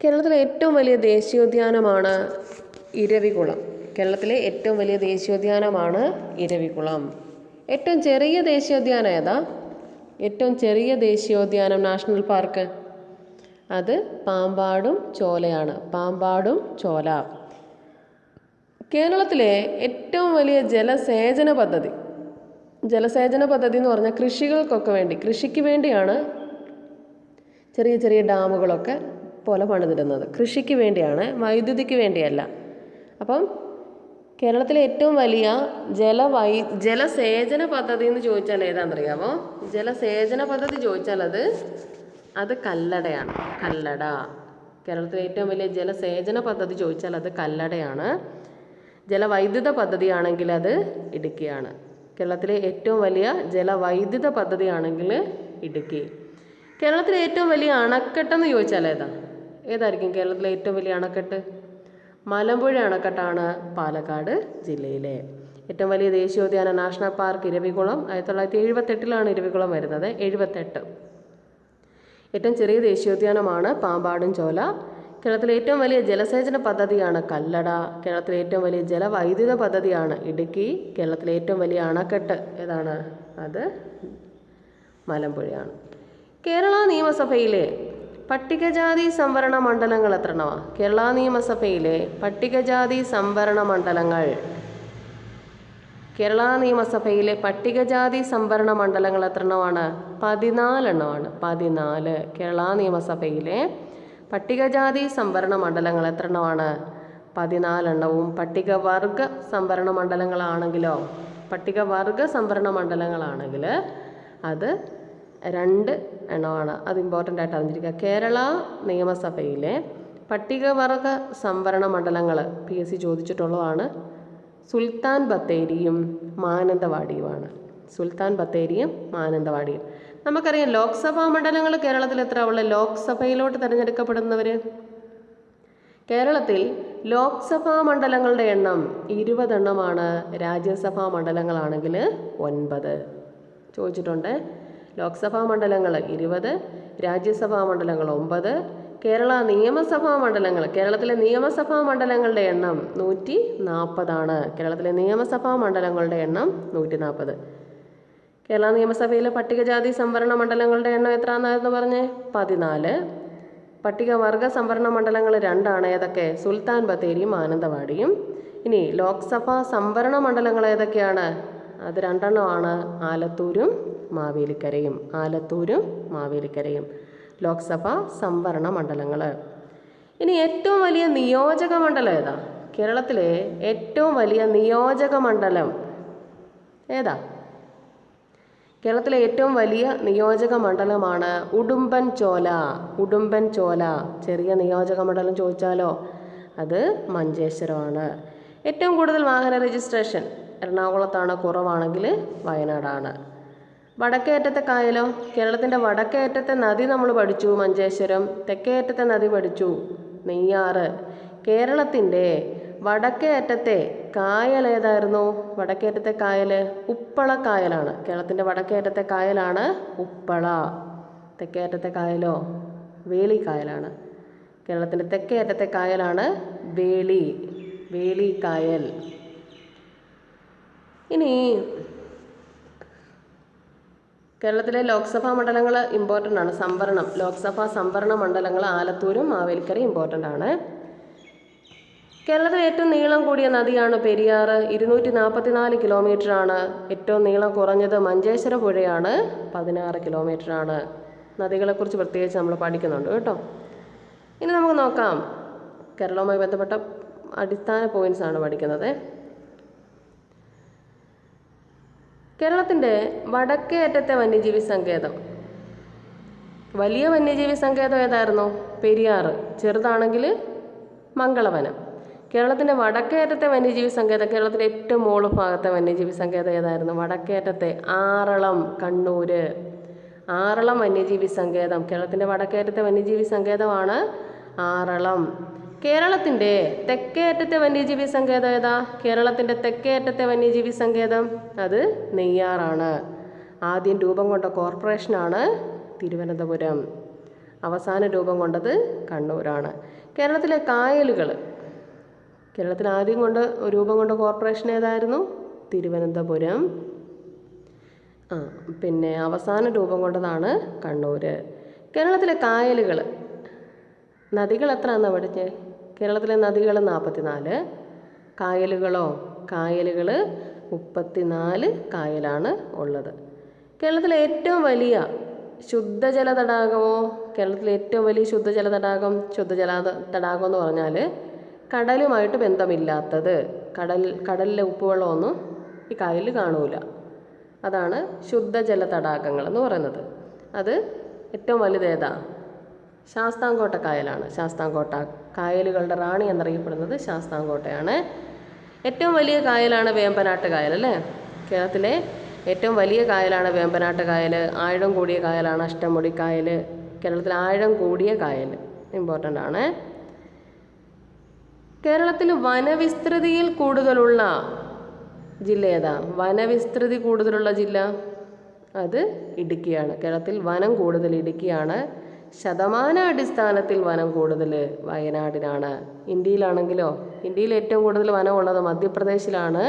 കേരളത്തിലെ ഏറ്റവും വലിയ ദേശീയോദ്യാനമാണ് ഇരവികുളം. കേരളത്തിലെ ഏറ്റവും വലിയ ദേശീയോദ്യാനമാണ് ഇരവികുളം. ഏറ്റവും ചെറിയ ദേശീയോദ്യാനം ഏതാ? ഏറ്റവും ചെറിയ ദേശീയോദ്യാനം നാഷണൽ പാർക്ക് അത് പാമ്പാടും ചോലയാണ്. പാമ്പാടും ചോല. കേരളത്തിലെ ഏറ്റവും വലിയ ജലസേചന പദ്ധതി എന്ന് പറഞ്ഞാൽ കൃഷികൾക്കൊക്കെ വേണ്ടി, കൃഷിക്ക് വേണ്ടിയാണ് ചെറിയ ചെറിയ ഡാമുകളൊക്കെ പോലെ പണിതിടുന്നത്. കൃഷിക്ക് വേണ്ടിയാണ്, വൈദ്യുതിക്ക് വേണ്ടിയല്ല. അപ്പം കേരളത്തിലെ ഏറ്റവും വലിയ ജലസേചന പദ്ധതി എന്ന് ചോദിച്ചാൽ ഏതാണെന്നറിയാമോ? ജലസേചന പദ്ധതി ചോദിച്ചാൽ അത് കല്ലടയാണ്. കല്ലട. കേരളത്തിലെ ഏറ്റവും വലിയ ജലസേചന പദ്ധതി ചോദിച്ചാൽ അത് കല്ലടയാണ്. ജലവൈദ്യുത പദ്ധതിയാണെങ്കിൽ അത് ഇടുക്കിയാണ്. കേരളത്തിലെ ഏറ്റവും വലിയ ജലവൈദ്യുത പദ്ധതിയാണെങ്കിൽ ഇടുക്കി. കേരളത്തിലെ ഏറ്റവും വലിയ അണക്കെട്ടെന്ന് ചോദിച്ചാൽ ഏതായിരിക്കും കേരളത്തിലെ ഏറ്റവും വലിയ അണക്കെട്ട്? മലമ്പുഴ അണക്കെട്ടാണ് പാലക്കാട് ജില്ലയിലെ. ഏറ്റവും വലിയ ദേശീയോദ്യാന നാഷണൽ പാർക്ക് ഇരവികുളം. 1978 ഇരവികുളം വരുന്നത്. 78. ഏറ്റവും ചെറിയ ദേശീയോദ്യാനമാണ് പാമ്പാടും ചോല. കേരളത്തിലെ ഏറ്റവും വലിയ ജലസേചന പദ്ധതിയാണ് കല്ലട. കേരളത്തിലെ ഏറ്റവും വലിയ ജലവൈദ്യുത പദ്ധതിയാണ് ഇടുക്കി. കേരളത്തിലെ ഏറ്റവും വലിയ അണക്കെട്ട് ഏതാണ്? അത് മലമ്പുഴയാണ്. കേരള നിയമസഭയിലെ പട്ടികജാതി സംവരണ മണ്ഡലങ്ങൾ എത്രണ്ണമാണ്? കേരള നിയമസഭയിലെ പട്ടികജാതി സംവരണ മണ്ഡലങ്ങൾ, കേരള നിയമസഭയിലെ പട്ടികജാതി സംവരണ മണ്ഡലങ്ങൾ എത്രണ്ണമാണ്? 14 എണ്ണമാണ്. 14. കേരള നിയമസഭയിലെ പട്ടികജാതി സംവരണ മണ്ഡലങ്ങൾ എത്രണ്ണമാണ്? 14 എണ്ണവും. പട്ടികവർഗ സംവരണ മണ്ഡലങ്ങളാണെങ്കിലോ? പട്ടികവർഗ സംവരണ മണ്ഡലങ്ങളാണെങ്കിൽ അത് 2 എണ്ണമാണ്. അത് ഇമ്പോർട്ടൻ്റ് ആയിട്ട് അറിഞ്ഞിരിക്കുക. കേരള നിയമസഭയിലെ പട്ടികവർഗ സംവരണ മണ്ഡലങ്ങൾ PSC ചോദിച്ചിട്ടുള്ളതാണ് സുൽത്താൻ ബത്തേരിയും മാനന്തവാടിയുമാണ്. സുൽത്താൻ ബത്തേരിയും മാനന്തവാടിയും. നമുക്കറിയാം ലോക്സഭാ മണ്ഡലങ്ങൾ കേരളത്തിൽ എത്ര ഉള്ളത്? ലോക്സഭയിലോട്ട് തിരഞ്ഞെടുക്കപ്പെടുന്നവർ കേരളത്തിൽ ലോക്സഭാ മണ്ഡലങ്ങളുടെ എണ്ണം 20 എണ്ണമാണ്. രാജ്യസഭാ മണ്ഡലങ്ങളാണെങ്കിൽ 9 ചോദിച്ചിട്ടുണ്ട്. ലോക്സഭാ മണ്ഡലങ്ങൾ 20, രാജ്യസഭാ മണ്ഡലങ്ങൾ 9. കേരള നിയമസഭാ മണ്ഡലങ്ങൾ, കേരളത്തിലെ നിയമസഭാ മണ്ഡലങ്ങളുടെ എണ്ണം 140. കേരളത്തിലെ നിയമസഭാ മണ്ഡലങ്ങളുടെ എണ്ണം 140. കേരള നിയമസഭയിലെ പട്ടികജാതി സംവരണ മണ്ഡലങ്ങളുടെ എണ്ണം എത്രയാണെന്നായിരുന്നു പറഞ്ഞേ? 14. പട്ടികവർഗ സംവരണ മണ്ഡലങ്ങൾ 2 ഏതൊക്കെ? സുൽത്താൻ ബത്തേരിയും മാനന്തവാടിയും. ഇനി ലോക്സഭാ സംവരണ മണ്ഡലങ്ങൾ ഏതൊക്കെയാണ്? അത് 2 എണ്ണമാണ്. ആലത്തൂരും മാവേലിക്കരയും. ആലത്തൂരും മാവേലിക്കരയും ലോക്സഭാ സംവരണ മണ്ഡലങ്ങൾ. ഇനി ഏറ്റവും വലിയ നിയോജക മണ്ഡലം ഏതാ? കേരളത്തിലെ ഏറ്റവും വലിയ നിയോജക മണ്ഡലം ഏതാ? കേരളത്തിലെ ഏറ്റവും വലിയ നിയോജക മണ്ഡലമാണ് ഉടുമ്പൻചോല. ഉടുമ്പൻചോല. ചെറിയ നിയോജക മണ്ഡലം ചോദിച്ചാലോ? അത് മഞ്ചേശ്വരമാണ്. ഏറ്റവും കൂടുതൽ വാഹന രജിസ്ട്രേഷൻ എറണാകുളത്താണ്, കുറവാണെങ്കിൽ വയനാടാണ്. വടക്കേ അറ്റത്തെ കായലോ? കേരളത്തിൻ്റെ വടക്കേ അറ്റത്തെ നദി നമ്മൾ പഠിച്ചു മഞ്ചേശ്വരം. തെക്കേ അറ്റത്തെ നദി പഠിച്ചു നെയ്യാറ്. കേരളത്തിൻ്റെ വടക്കേ അറ്റത്തെ കായൽ ഏതായിരുന്നു? വടക്കേ അറ്റത്തെ കായൽ ഉപ്പളക്കായലാണ്. കേരളത്തിൻ്റെ വടക്കേ അറ്റത്തെ കായലാണ് ഉപ്പള. തെക്കേ അറ്റത്തെ കായലോ? വേളിക്കായലാണ്. കേരളത്തിൻ്റെ തെക്കേ അറ്റത്തെ കായലാണ് വേളിക്കായൽ. ഇനി കേരളത്തിലെ ലോക്സഭാ മണ്ഡലങ്ങൾ ഇമ്പോർട്ടൻ്റ് ആണ്. സംവരണം, ലോക്സഭാ സംവരണ മണ്ഡലങ്ങൾ ആലത്തൂരും മാവേലിക്കരയും ഇമ്പോർട്ടൻ്റ് ആണ്. കേരളത്തിലെ ഏറ്റവും നീളം കൂടിയ നദിയാണ് പെരിയാർ. 244 കിലോമീറ്ററാണ്. ഏറ്റവും നീളം കുറഞ്ഞത് മഞ്ചേശ്വര പുഴയാണ്. 16 കിലോമീറ്ററാണ്. നദികളെക്കുറിച്ച് പ്രത്യേകിച്ച് നമ്മൾ പഠിക്കുന്നുണ്ട് കേട്ടോ. ഇനി നമുക്ക് നോക്കാം. കേരളവുമായി ബന്ധപ്പെട്ട അടിസ്ഥാന പോയിന്റ്സ് ആണ് പഠിക്കുന്നത്. കേരളത്തിൻ്റെ വടക്കേ അറ്റത്തെ വന്യജീവി സങ്കേതം, വലിയ വന്യജീവി സങ്കേതം ഏതായിരുന്നു? പെരിയാർ. ചെറുതാണെങ്കിൽ മംഗളവനം. കേരളത്തിൻ്റെ വടക്കേ അറ്റത്തെ വന്യജീവി സങ്കേതം, കേരളത്തിൻ്റെ ഏറ്റവും മുകൾ ഭാഗത്തെ വന്യജീവി സങ്കേതം ഏതായിരുന്നു? വടക്കേ അറ്റത്തെ ആറളം, കണ്ണൂർ. ആറളം വന്യജീവി സങ്കേതം കേരളത്തിൻ്റെ വടക്കേ അറ്റത്തെ വന്യജീവി സങ്കേതമാണ് ആറളം. കേരളത്തിൻ്റെ തെക്കേ അറ്റത്തെ വന്യജീവി സങ്കേതം ഏതാ? കേരളത്തിൻ്റെ തെക്കേ അറ്റത്തെ വന്യജീവി സങ്കേതം അത് നെയ്യാറാണ്. ആദ്യം രൂപം കൊണ്ട കോർപ്പറേഷനാണ് തിരുവനന്തപുരം. അവസാന രൂപം കൊണ്ടത് കണ്ണൂരാണ്. കേരളത്തിലെ കായലുകൾ, കേരളത്തിൽ ആദ്യം രൂപം കൊണ്ട കോർപ്പറേഷൻ ഏതായിരുന്നു? തിരുവനന്തപുരം. പിന്നെ അവസാന രൂപം കൊണ്ടതാണ് കണ്ണൂർ. കേരളത്തിലെ കായലുകൾ, നദികൾ എത്ര എന്നാണ് പഠിച്ചത്? കേരളത്തിലെ നദികൾ 44, കായലുകളോ? കായലുകൾ 34 കായലാണ് ഉള്ളത്. കേരളത്തിലെ ഏറ്റവും വലിയ ശുദ്ധജല തടാകമോ? കേരളത്തിലെ ഏറ്റവും വലിയ ശുദ്ധജല തടാകം എന്ന് പറഞ്ഞാൽ കടലുമായിട്ട് ബന്ധമില്ലാത്തത്, കടലിലെ ഉപ്പുവെള്ളമൊന്നും ഈ കായലിൽ കാണൂല, അതാണ് ശുദ്ധജല തടാകങ്ങൾ എന്ന് പറയുന്നത്. അത് ഏറ്റവും വലുതേതാ? ശാസ്താംകോട്ട കായലാണ്. ശാസ്താംകോട്ട കായലുകളുടെ റാണി എന്നറിയപ്പെടുന്നത് ശാസ്താംകോട്ടയാണ്. ഏറ്റവും വലിയ കായലാണ് വേമ്പനാട്ട് കായൽ അല്ലേ? കേരളത്തിലെ ഏറ്റവും വലിയ കായലാണ് വേമ്പനാട്ട് കായൽ. ആഴം കൂടിയ കായലാണ് അഷ്ടമുടി കായൽ. കേരളത്തിൽ ആഴം കൂടിയ കായൽ ഇമ്പോർട്ടൻ്റ് ആണ്. കേരളത്തിൽ വനവിസ്തൃതിയിൽ കൂടുതലുള്ള ജില്ല ഏതാ? വനവിസ്തൃതി കൂടുതലുള്ള ജില്ല അത് ഇടുക്കിയാണ്. കേരളത്തിൽ വനം കൂടുതൽ ഇടുക്കിയാണ്. ശതമാനാടിസ്ഥാനത്തിൽ വനം കൂടുതൽ വയനാടിനാണ്. ഇന്ത്യയിലാണെങ്കിലോ, ഇന്ത്യയിൽ ഏറ്റവും കൂടുതൽ വനമുള്ളത് മധ്യപ്രദേശിലാണ്.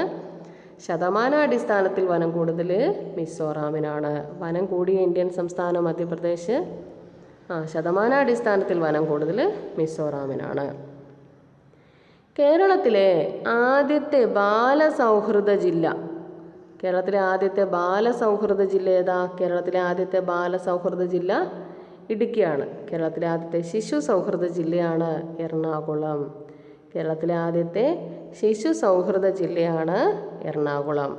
ശതമാനാടിസ്ഥാനത്തിൽ വനം കൂടുതൽ മിസോറാമിനാണ്. വനം കൂടിയ ഇന്ത്യൻ സംസ്ഥാനം മധ്യപ്രദേശ്. ശതമാനാടിസ്ഥാനത്തിൽ വനം കൂടുതൽ മിസോറാമിനാണ്. കേരളത്തിലെ ആദ്യത്തെ ബാലസൗഹൃദ ജില്ല, കേരളത്തിലെ ആദ്യത്തെ ബാലസൗഹൃദ ജില്ല ഏതാ? കേരളത്തിലെ ആദ്യത്തെ ബാലസൗഹൃദ ജില്ല ഇടുക്കിയാണ്. കേരളത്തിലെ ആദ്യത്തെ ശിശു സൗഹൃദ ജില്ലയാണ് എറണാകുളം. കേരളത്തിലെ ആദ്യത്തെ ശിശു സൗഹൃദ ജില്ലയാണ് എറണാകുളം.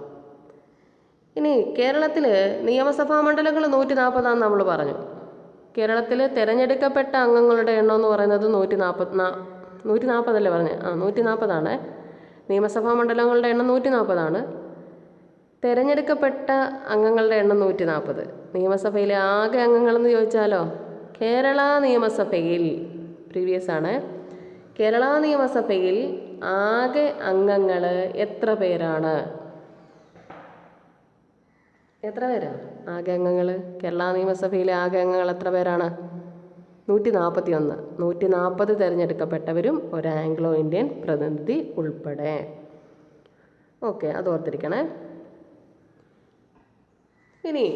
ഇനി കേരളത്തിൽ നിയമസഭാ മണ്ഡലങ്ങൾ 140 നമ്മൾ പറഞ്ഞു. കേരളത്തിൽ തിരഞ്ഞെടുക്കപ്പെട്ട അംഗങ്ങളുടെ എണ്ണം എന്ന് പറയുന്നത് 140 പറഞ്ഞത്? 140. നിയമസഭാ മണ്ഡലങ്ങളുടെ എണ്ണം 140. തിരഞ്ഞെടുക്കപ്പെട്ട അംഗങ്ങളുടെ എണ്ണം 140. നിയമസഭയിലെ ആകെ അംഗങ്ങളെന്ന് ചോദിച്ചാലോ, കേരള നിയമസഭയിൽ, പ്രീവിയസ് ആണ്, കേരള നിയമസഭയിൽ ആകെ അംഗങ്ങൾ എത്ര പേരാണ്? എത്ര പേരാണ് ആകെ അംഗങ്ങൾ? കേരള നിയമസഭയിലെ ആകെ അംഗങ്ങൾ എത്ര പേരാണ്? 141. 140 തിരഞ്ഞെടുക്കപ്പെട്ടവരും ഒരു ആംഗ്ലോ ഇന്ത്യൻ പ്രതിനിധി ഉൾപ്പെടെ. ഓക്കെ, അത് ഓർത്തിരിക്കണേ. ഇനി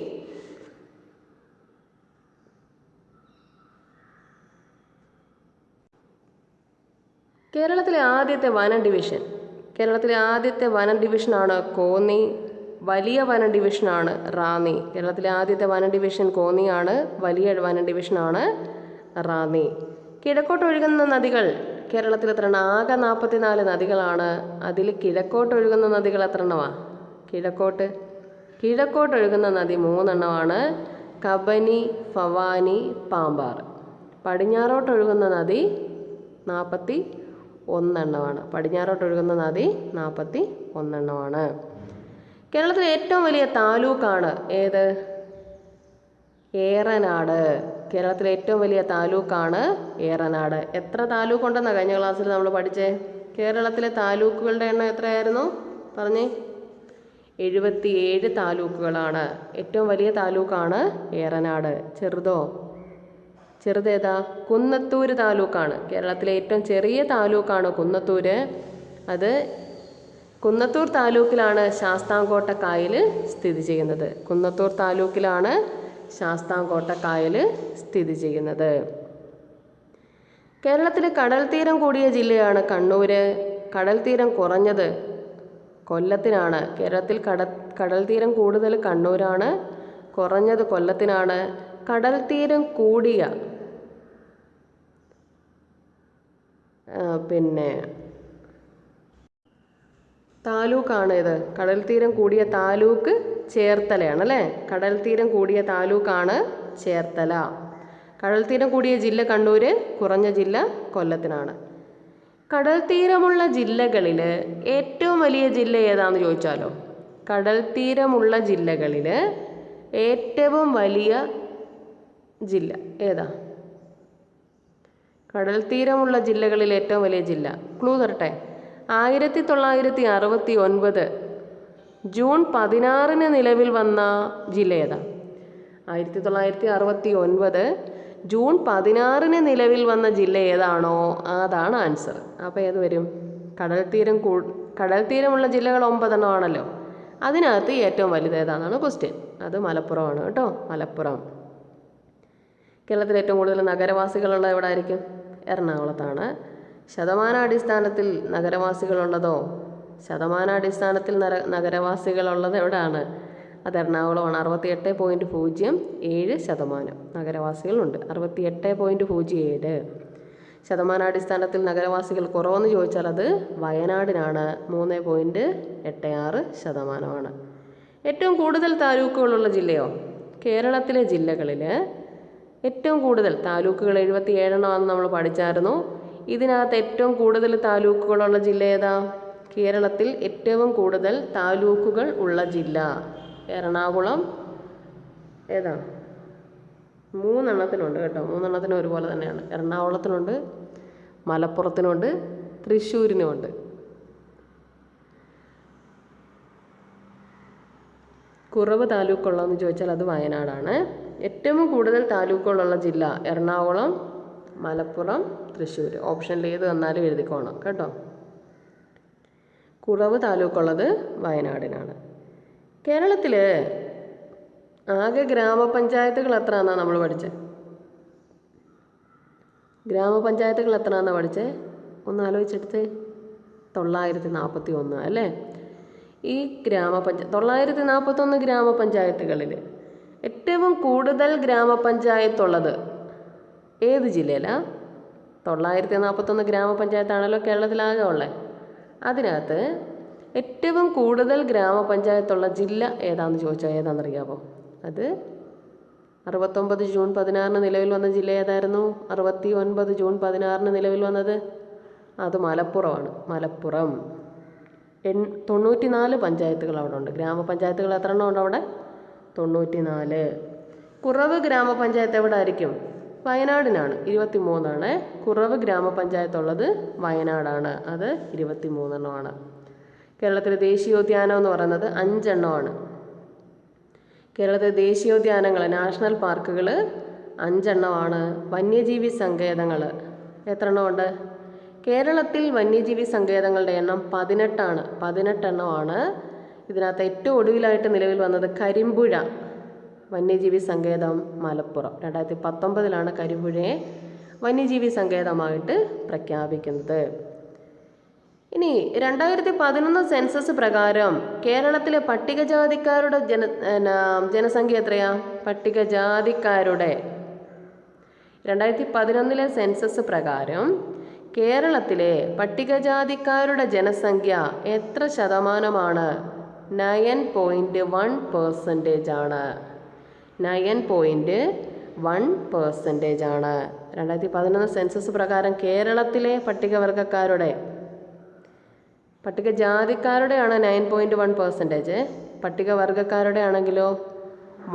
കേരളത്തിലെ ആദ്യത്തെ വനം ഡിവിഷൻ, കേരളത്തിലെ ആദ്യത്തെ വനം ഡിവിഷനാണ് കോന്നി. വലിയ വനം ഡിവിഷനാണ് റാന്നി. കേരളത്തിലെ ആദ്യത്തെ വനം ഡിവിഷൻ കോന്നിയാണ്. വലിയ വനം ഡിവിഷനാണ് റാന്നി. കിഴക്കോട്ടൊഴുകുന്ന നദികൾ കേരളത്തിൽ എത്ര എണ്ണം? ആകെ 44 നദികളാണ്. അതിൽ കിഴക്കോട്ടൊഴുകുന്ന നദികൾ എത്ര എണ്ണമാണ്? കിഴക്കോട്ടൊഴുകുന്ന നദി 3 എണ്ണമാണ്. കബനി, ഭവാനി, പാമ്പാർ. പടിഞ്ഞാറോട്ടൊഴുകുന്ന നദി 41 എണ്ണമാണ്. പടിഞ്ഞാറോട്ടൊഴുകുന്ന നദി 41 എണ്ണമാണ്. കേരളത്തിലെ ഏറ്റവും വലിയ താലൂക്കാണ് ഏത്? ഏറനാട്. കേരളത്തിലെ ഏറ്റവും വലിയ താലൂക്കാണ് ഏറനാട്. എത്ര താലൂക്ക് ഉണ്ടെന്നാണ് കഴിഞ്ഞ ക്ലാസ്സിൽ നമ്മൾ പഠിച്ചേ? കേരളത്തിലെ താലൂക്കുകളുടെ എണ്ണം എത്രയായിരുന്നു പറഞ്ഞേ? 77 താലൂക്കുകളാണ്. ഏറ്റവും വലിയ താലൂക്കാണ് ഏറനാട്. ചെറുതേതാ? കുന്നത്തൂർ താലൂക്കാണ്. കേരളത്തിലെ ഏറ്റവും ചെറിയ താലൂക്കാണ് കുന്നത്തൂർ. അത് കുന്നത്തൂർ താലൂക്കിലാണ് ശാസ്താംകോട്ട കായൽ സ്ഥിതി ചെയ്യുന്നത്. കുന്നത്തൂർ താലൂക്കിലാണ് ശാസ്താംകോട്ട കായൽ സ്ഥിതി ചെയ്യുന്നത്. കേരളത്തിലെ കടൽ തീരം കൂടിയ ജില്ലയാണ് കണ്ണൂർ. കടൽ തീരം കുറഞ്ഞത് കൊല്ലത്തിനാണ്. കേരളത്തിൽ കടൽ തീരം കൂടുതൽ കണ്ണൂരാണ്, കുറഞ്ഞത് കൊല്ലത്തിനാണ്. കടൽ തീരം കൂടിയ താലൂക്കാണ് ഇത്. കടൽ തീരം കൂടിയ താലൂക്ക് ചേർത്തലയാണ് അല്ലേ? കടൽ തീരം കൂടിയ താലൂക്കാണ് ചേർത്തല. കടൽ തീരം കൂടിയ ജില്ല കണ്ണൂർ, കുറഞ്ഞ ജില്ല കൊല്ലത്തിനാണ്. കടൽ തീരമുള്ള ജില്ലകളിൽ ഏറ്റവും വലിയ ജില്ല ഏതാണെന്ന് ചോദിച്ചാലോ? കടൽ തീരമുള്ള ജില്ലകളിൽ ഏറ്റവും വലിയ ജില്ല ഏതാ? കടൽ തീരമുള്ള ജില്ലകളിൽ ഏറ്റവും വലിയ ജില്ല ക്ലൂ തരട്ടെ. 1969 ജൂൺ 16 നിലവിൽ വന്ന ജില്ല ഏതാ? 1969 ജൂൺ 16 നിലവിൽ വന്ന ജില്ല ഏതാണോ അതാണ് ആൻസർ. അപ്പോൾ ഏത് വരും? കടൽ തീരമുള്ള ജില്ലകൾ 9 ആണല്ലോ. അതിനകത്ത് ഏറ്റവും വലുത് ഏതാണെന്നാണ് ക്വസ്റ്റ്യൻ. അത് മലപ്പുറമാണ് കേട്ടോ, മലപ്പുറം. കേരളത്തിൽ ഏറ്റവും കൂടുതൽ നഗരവാസികളുള്ളത് എവിടെ ആയിരിക്കും? എറണാകുളത്താണ്. ശതമാനാടിസ്ഥാനത്തിൽ നഗരവാസികളുള്ളതോ? ശതമാനാടിസ്ഥാനത്തിൽ നഗരവാസികളുള്ളത് എവിടെയാണ്? അത് എറണാകുളമാണ്. 68.07% നഗരവാസികളുണ്ട്. 68.07. ശതമാനാടിസ്ഥാനത്തിൽ നഗരവാസികൾ കുറവെന്ന് ചോദിച്ചാൽ അത് വയനാടിനാണ്. 3.86%. ഏറ്റവും കൂടുതൽ താലൂക്കുകളുള്ള ജില്ലയോ? കേരളത്തിലെ ജില്ലകളിൽ ഏറ്റവും കൂടുതൽ താലൂക്കുകൾ 77 നമ്മൾ പഠിച്ചായിരുന്നു. ഇതിനകത്ത് ഏറ്റവും കൂടുതൽ താലൂക്കുകളുള്ള ജില്ല ഏതാ? കേരളത്തിൽ ഏറ്റവും കൂടുതൽ താലൂക്കുകൾ ഉള്ള ജില്ല എറണാകുളം. ഏതാ? 3 കേട്ടോ. 3 ഒരുപോലെ തന്നെയാണ്. എറണാകുളത്തിനുണ്ട്, മലപ്പുറത്തിനുണ്ട്, തൃശ്ശൂരിനുമുണ്ട്. കുറവ് താലൂക്കുള്ളതെന്ന് ചോദിച്ചാൽ അത് വയനാടാണ്. ഏറ്റവും കൂടുതൽ താലൂക്കുകളുള്ള ജില്ല എറണാകുളം, മലപ്പുറം, തൃശ്ശൂർ. ഓപ്ഷനിൽ ഏത് വന്നാലും എഴുതിക്കോണം കേട്ടോ. കുറവ് താലൂക്കുള്ളത് വയനാടിനാണ്. കേരളത്തിൽ ആകെ ഗ്രാമപഞ്ചായത്തുകൾ എത്രയാണെന്നാണ് നമ്മൾ പഠിച്ചത്? ഗ്രാമപഞ്ചായത്തുകൾ എത്രയാണെന്നാണ് പഠിച്ചത്? ഒന്ന് ആലോചിച്ചെടുത്ത്. 941 അല്ലേ? ഈ 941 ഗ്രാമപഞ്ചായത്തുകളിൽ ഏറ്റവും കൂടുതൽ ഗ്രാമപഞ്ചായത്തുള്ളത് ഏത് ജില്ലയിലാണ്? 941 ഗ്രാമപഞ്ചായത്താണല്ലോ കേരളത്തിലാകെ ഉള്ളത്. അതിനകത്ത് ഏറ്റവും കൂടുതൽ ഗ്രാമപഞ്ചായത്തുള്ള ജില്ല ഏതാണെന്ന് ചോദിച്ചാൽ ഏതാണെന്നറിയാമോ? അത് 69 ജൂൺ 16 നിലവിൽ വന്ന ജില്ല ഏതായിരുന്നു? 69 ജൂൺ 16 നിലവിൽ വന്നത് അത് മലപ്പുറമാണ്. മലപ്പുറം. 94 പഞ്ചായത്തുകൾ അവിടെ ഉണ്ട്. ഗ്രാമപഞ്ചായത്തുകൾ എത്ര എണ്ണം ഉണ്ട് അവിടെ? 94. കുറവ് ഗ്രാമപഞ്ചായത്ത് എവിടെ ആയിരിക്കും? വയനാടിനാണ്. 23 കുറവ് ഗ്രാമപഞ്ചായത്തുള്ളത് വയനാടാണ്. അത് 23 കേരളത്തിലെ ദേശീയോദ്യാനം എന്ന് പറയുന്നത് 5 കേരളത്തിലെ ദേശീയോദ്യാനങ്ങൾ, നാഷണൽ പാർക്കുകൾ 5 വന്യജീവി സങ്കേതങ്ങൾ എത്ര ഉണ്ട്? കേരളത്തിൽ വന്യജീവി സങ്കേതങ്ങളുടെ എണ്ണം 18 18 ഇതിനകത്ത് ഏറ്റവും ഒടുവിലായിട്ട് നിലവിൽ വന്നത് കരിമ്പുഴ വന്യജീവി സങ്കേതം, മലപ്പുറം. 2019 കരിമ്പുഴയെ വന്യജീവി സങ്കേതമായിട്ട് പ്രഖ്യാപിക്കുന്നത്. ഇനി 2011 സെൻസസ് പ്രകാരം കേരളത്തിലെ പട്ടികജാതിക്കാരുടെ ജനസംഖ്യ എത്രയാ? പട്ടികജാതിക്കാരുടെ 2011 സെൻസസ് പ്രകാരം കേരളത്തിലെ പട്ടികജാതിക്കാരുടെ ജനസംഖ്യ എത്ര ശതമാനമാണ്? 9.1% ആണ്. 9.1% ആണ്. 2011 സെൻസസ് പ്രകാരം കേരളത്തിലെ പട്ടികജാതിക്കാരുടെയാണ് 9.1%. പട്ടികവർഗക്കാരുടെ ആണെങ്കിലോ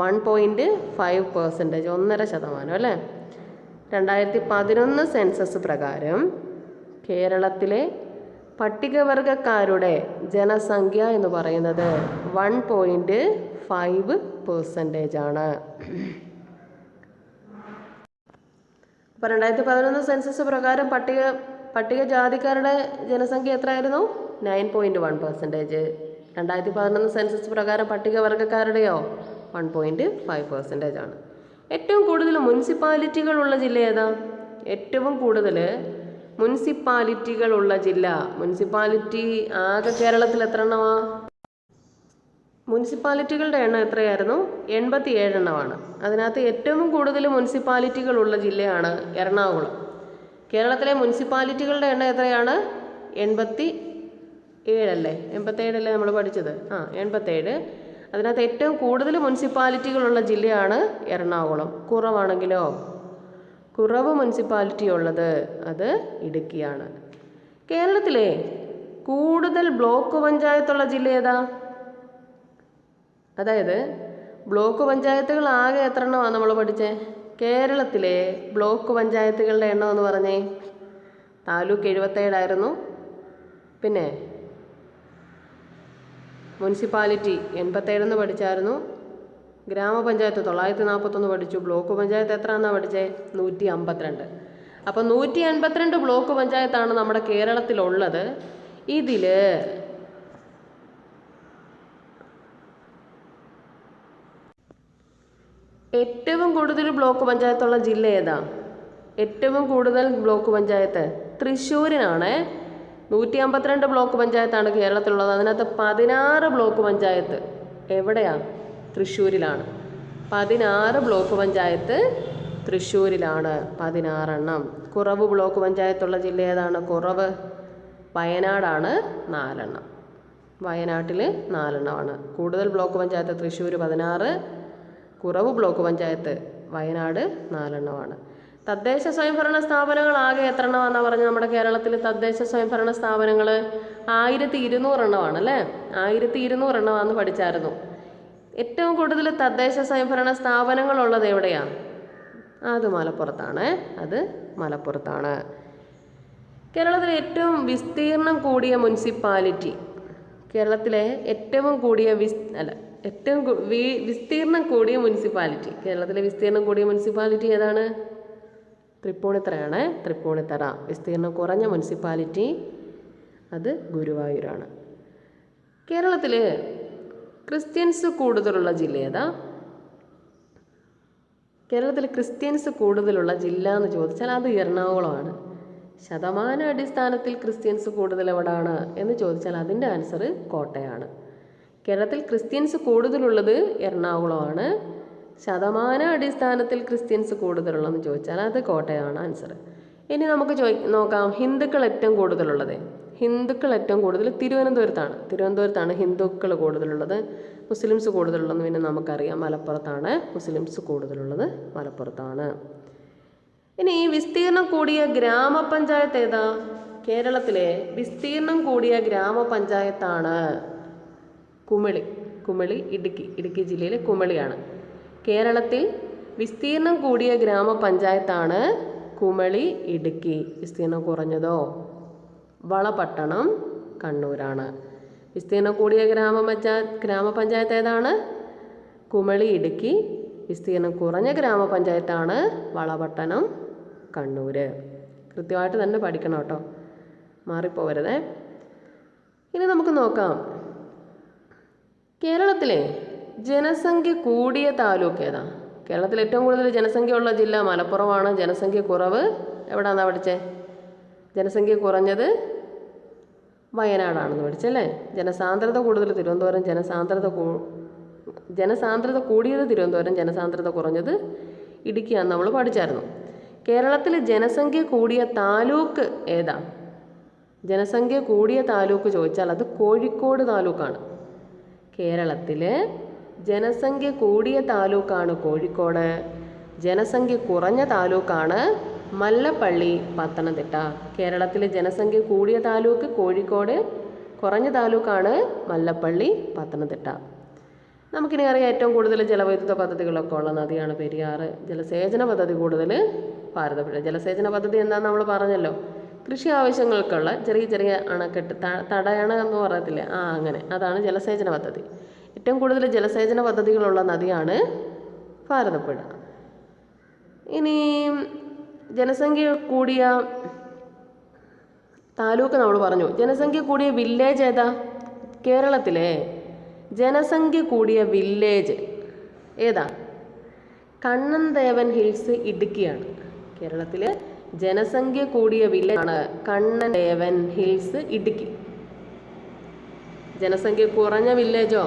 1.5%, 1.5% അല്ലേ? 2011 സെൻസസ് പ്രകാരം കേരളത്തിലെ പട്ടികവർഗക്കാരുടെ ജനസംഖ്യ എന്ന് പറയുന്നത് 1.5% ആണ്. അപ്പോൾ 2011 സെൻസസ് പ്രകാരം പട്ടികജാതിക്കാരുടെ ജനസംഖ്യ എത്രയായിരുന്നു? 9.1%. 2011 സെൻസസ് പ്രകാരം പട്ടികവർഗക്കാരുടെയോ 1.5% ആണ്. ഏറ്റവും കൂടുതൽ മുനിസിപ്പാലിറ്റികളുള്ള ജില്ല ഏതാ? ഏറ്റവും കൂടുതൽ മുനിസിപ്പാലിറ്റികളുള്ള ജില്ല. മുനിസിപ്പാലിറ്റി ആകെ കേരളത്തിൽ എത്ര എണ്ണമാ? മുനിസിപ്പാലിറ്റികളുടെ എണ്ണം എത്രയായിരുന്നു? 87 അതിനകത്ത് ഏറ്റവും കൂടുതൽ മുനിസിപ്പാലിറ്റികളുള്ള ജില്ലയാണ് എറണാകുളം. കേരളത്തിലെ മുനിസിപ്പാലിറ്റികളുടെ എണ്ണം എത്രയാണ്? 87 87 നമ്മൾ പഠിച്ചത്. 87. അതിനകത്ത് ഏറ്റവും കൂടുതൽ മുനിസിപ്പാലിറ്റികളുള്ള ജില്ലയാണ് എറണാകുളം. കുറവാണെങ്കിലോ? കുറവ് മുനിസിപ്പാലിറ്റി ഉള്ളത് അത് ഇടുക്കിയാണ്. കേരളത്തിലെ കൂടുതൽ ബ്ലോക്ക് പഞ്ചായത്തുള്ള ജില്ല ഏതാ? അതായത് ബ്ലോക്ക് പഞ്ചായത്തുകൾ ആകെ എത്ര എണ്ണമാണ് നമ്മൾ പഠിച്ചേ? കേരളത്തിലെ ബ്ലോക്ക് പഞ്ചായത്തുകളുടെ എണ്ണം എന്ന് പറഞ്ഞേ. താലൂക്ക് 77 പിന്നെ മുനിസിപ്പാലിറ്റി 87 പഠിച്ചായിരുന്നു. ഗ്രാമപഞ്ചായത്ത് 941 പഠിച്ചു. ബ്ലോക്ക് പഞ്ചായത്ത് എത്രയാണെന്നാണ് പഠിച്ചേ? 152. അപ്പം 152 ബ്ലോക്ക് പഞ്ചായത്താണ് നമ്മുടെ കേരളത്തിലുള്ളത്. ഇതിൽ ഏറ്റവും കൂടുതൽ ബ്ലോക്ക് പഞ്ചായത്തുള്ള ജില്ല ഏതാ? ഏറ്റവും കൂടുതൽ ബ്ലോക്ക് പഞ്ചായത്ത് തൃശ്ശൂരിനാണ്. 152 ബ്ലോക്ക് പഞ്ചായത്താണ് കേരളത്തിലുള്ളത്. അതിനകത്ത് 16 ബ്ലോക്ക് പഞ്ചായത്ത് എവിടെയാണ്? തൃശ്ശൂരിലാണ്. 16 ബ്ലോക്ക് പഞ്ചായത്ത് തൃശ്ശൂരിലാണ്. 16 എണ്ണം. കുറവ് ബ്ലോക്ക് പഞ്ചായത്തുള്ള ജില്ല ഏതാണ്? കുറവ് വയനാടാണ്. 4 എണ്ണം. വയനാട്ടിൽ 4 എണ്ണമാണ്. കൂടുതൽ ബ്ലോക്ക് പഞ്ചായത്ത് തൃശ്ശൂർ 16, കുറവ് ബ്ലോക്ക് പഞ്ചായത്ത് വയനാട് 4 എണ്ണമാണ്. തദ്ദേശ സ്വയംഭരണ സ്ഥാപനങ്ങൾ ആകെ എത്ര എണ്ണമാണെന്നാണ് പറഞ്ഞത്? നമ്മുടെ കേരളത്തിൽ തദ്ദേശ സ്വയംഭരണ സ്ഥാപനങ്ങൾ 1200 എണ്ണമാണ് അല്ലേ? 1200 എണ്ണമാണെന്ന് പഠിച്ചായിരുന്നു. ഏറ്റവും കൂടുതൽ തദ്ദേശ സ്വയംഭരണ സ്ഥാപനങ്ങളുള്ളത് എവിടെയാണ്? അത് മലപ്പുറത്താണ്. അത് മലപ്പുറത്താണ്. കേരളത്തിലെ ഏറ്റവും വിസ്തീർണം കൂടിയ മുനിസിപ്പാലിറ്റി, കേരളത്തിലെ ഏറ്റവും കൂടിയ വിസ്തീർണം കൂടിയ മുനിസിപ്പാലിറ്റി, കേരളത്തിലെ വിസ്തീർണം കൂടിയ മുനിസിപ്പാലിറ്റി ഏതാണ്? തൃപ്പൂണിത്തറയാണ്. തൃപ്പൂണിത്തറ. വിസ്തീർണം കുറഞ്ഞ മുനിസിപ്പാലിറ്റി അത് ഗുരുവായൂരാണ്. കേരളത്തിൽ ക്രിസ്ത്യൻസ് കൂടുതലുള്ള ജില്ല ഏതാ? കേരളത്തിൽ ക്രിസ്ത്യൻസ് കൂടുതലുള്ള ജില്ല എന്ന് ചോദിച്ചാൽ അത് എറണാകുളമാണ്. ശതമാന അടിസ്ഥാനത്തിൽ ക്രിസ്ത്യൻസ് കൂടുതൽ എവിടാണ് എന്ന് ചോദിച്ചാൽ അതിൻ്റെ ആൻസർ കോട്ടയാണ്. കേരളത്തിൽ ക്രിസ്ത്യൻസ് കൂടുതലുള്ളത് എറണാകുളമാണ്. ശതമാന അടിസ്ഥാനത്തിൽ ക്രിസ്ത്യൻസ് കൂടുതലുള്ളതെന്ന് ചോദിച്ചാൽ അത് കോട്ടയമാണ് ആൻസർ. ഇനി നമുക്ക് നോക്കാം ഹിന്ദുക്കൾ ഏറ്റവും കൂടുതലുള്ളത്. ഹിന്ദുക്കൾ ഏറ്റവും കൂടുതൽ തിരുവനന്തപുരത്താണ്. തിരുവനന്തപുരത്താണ് ഹിന്ദുക്കൾ കൂടുതലുള്ളത്. മുസ്ലിംസ് കൂടുതലുള്ളതെന്ന് പിന്നെ നമുക്കറിയാം മലപ്പുറത്താണ്. മുസ്ലിംസ് കൂടുതലുള്ളത് മലപ്പുറത്താണ്. ഇനി വിസ്തീർണം കൂടിയ ഗ്രാമപഞ്ചായത്ത് ഏതാ? കേരളത്തിലെ വിസ്തീർണം കൂടിയ ഗ്രാമപഞ്ചായത്താണ് കുമിളി. കുമിളി ഇടുക്കി ജില്ലയിലെ കുമിളിയാണ്. കേരളത്തിൽ വിസ്തീർണം കൂടിയ ഗ്രാമപഞ്ചായത്താണ് കുമിളി ഇടുക്കി. വിസ്തീർണം കുറഞ്ഞതോ? വളപട്ടണം കണ്ണൂരാണ്. വിസ്തീർണം കൂടിയ ഗ്രാമപഞ്ചായത്ത് ഏതാണ്? കുമിളി ഇടുക്കി. വിസ്തീർണം കുറഞ്ഞ ഗ്രാമപഞ്ചായത്താണ് വളപട്ടണം കണ്ണൂർ. കൃത്യമായിട്ട് തന്നെ പഠിക്കണം കേട്ടോ, മാറിപ്പോവരുതേ. ഇനി നമുക്ക് നോക്കാം കേരളത്തിലെ ജനസംഖ്യ കൂടിയ താലൂക്ക് ഏതാ? കേരളത്തിൽ ഏറ്റവും കൂടുതൽ ജനസംഖ്യ ഉള്ള ജില്ല മലപ്പുറമാണ്. ജനസംഖ്യ കുറവ് എവിടെയാണെന്നാണ് പഠിച്ചേ? ജനസംഖ്യ കുറഞ്ഞത് വയനാടാണെന്ന് പഠിച്ചല്ലേ? ജനസാന്ദ്രത കൂടുതൽ തിരുവനന്തപുരം. ജനസാന്ദ്രത കൂടിയത് തിരുവനന്തപുരം. ജനസാന്ദ്രത കുറഞ്ഞത് ഇടുക്കിയാണെന്ന് നമ്മൾ പഠിച്ചായിരുന്നു. കേരളത്തിൽ ജനസംഖ്യ കൂടിയ താലൂക്ക് ഏതാ? ജനസംഖ്യ കൂടിയ താലൂക്ക് ചോദിച്ചാൽ അത് കോഴിക്കോട് താലൂക്കാണ്. കേരളത്തിൽ ജനസംഖ്യ കൂടിയ താലൂക്കാണ് കോഴിക്കോട്. ജനസംഖ്യ കുറഞ്ഞ താലൂക്കാണ് മല്ലപ്പള്ളി, പത്തനംതിട്ട. കേരളത്തിലെ ജനസംഖ്യ കൂടിയ താലൂക്ക് കോഴിക്കോട്, കുറഞ്ഞ താലൂക്കാണ് മല്ലപ്പള്ളി, പത്തനംതിട്ട. നമുക്കിനി അറിയാം ഏറ്റവും കൂടുതൽ ജലവൈദ്യുത പദ്ധതികളൊക്കെ ഉള്ള നദിയാണ് പെരിയാർ. ജലസേചന പദ്ധതി കൂടുതൽ ഭാരതപ്പുഴ. ജലസേചന പദ്ധതി എന്താണെന്ന് നമ്മൾ പറഞ്ഞല്ലോ, കൃഷി ആവശ്യങ്ങൾക്കുള്ള ചെറിയ ചെറിയ അണക്കെട്ട്, തടയണ എന്ന് പറയത്തില്ലേ, അങ്ങനെ, അതാണ് ജലസേചന പദ്ധതി. ഏറ്റവും കൂടുതൽ ജലസേചന പദ്ധതികളുള്ള നദിയാണ് ഭാരതപ്പുഴ. ഇനി ജനസംഖ്യ കൂടിയ താലൂക്ക് നമ്മൾ പറഞ്ഞു. ജനസംഖ്യ കൂടിയ വില്ലേജ് ഏതാ? കേരളത്തിലെ ജനസംഖ്യ കൂടിയ വില്ലേജ് ഏതാ? കണ്ണൻദേവൻ ഹിൽസ് ഇടുക്കിയാണ്. കേരളത്തിലെ ജനസംഖ്യ കൂടിയ വില്ലേജാണ് കണ്ണൻദേവൻ ഹിൽസ് ഇടുക്കി. ജനസംഖ്യ കുറഞ്ഞ വില്ലേജോ?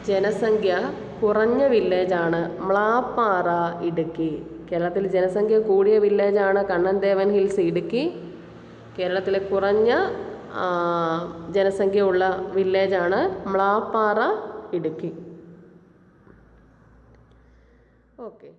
ജനസംഖ്യ കുറഞ്ഞ വില്ലേജാണ് മ്ലാപ്പാറ ഇടുക്കി. കേരളത്തിൽ ജനസംഖ്യ കൂടിയ വില്ലേജാണ് കണ്ണൻദേവൻ ഹിൽസ് ഇടുക്കി. കേരളത്തിലെ കുറഞ്ഞ ജനസംഖ്യ ഉള്ള വില്ലേജാണ് മ്ലാപ്പാറ ഇടുക്കി. ഓക്കെ.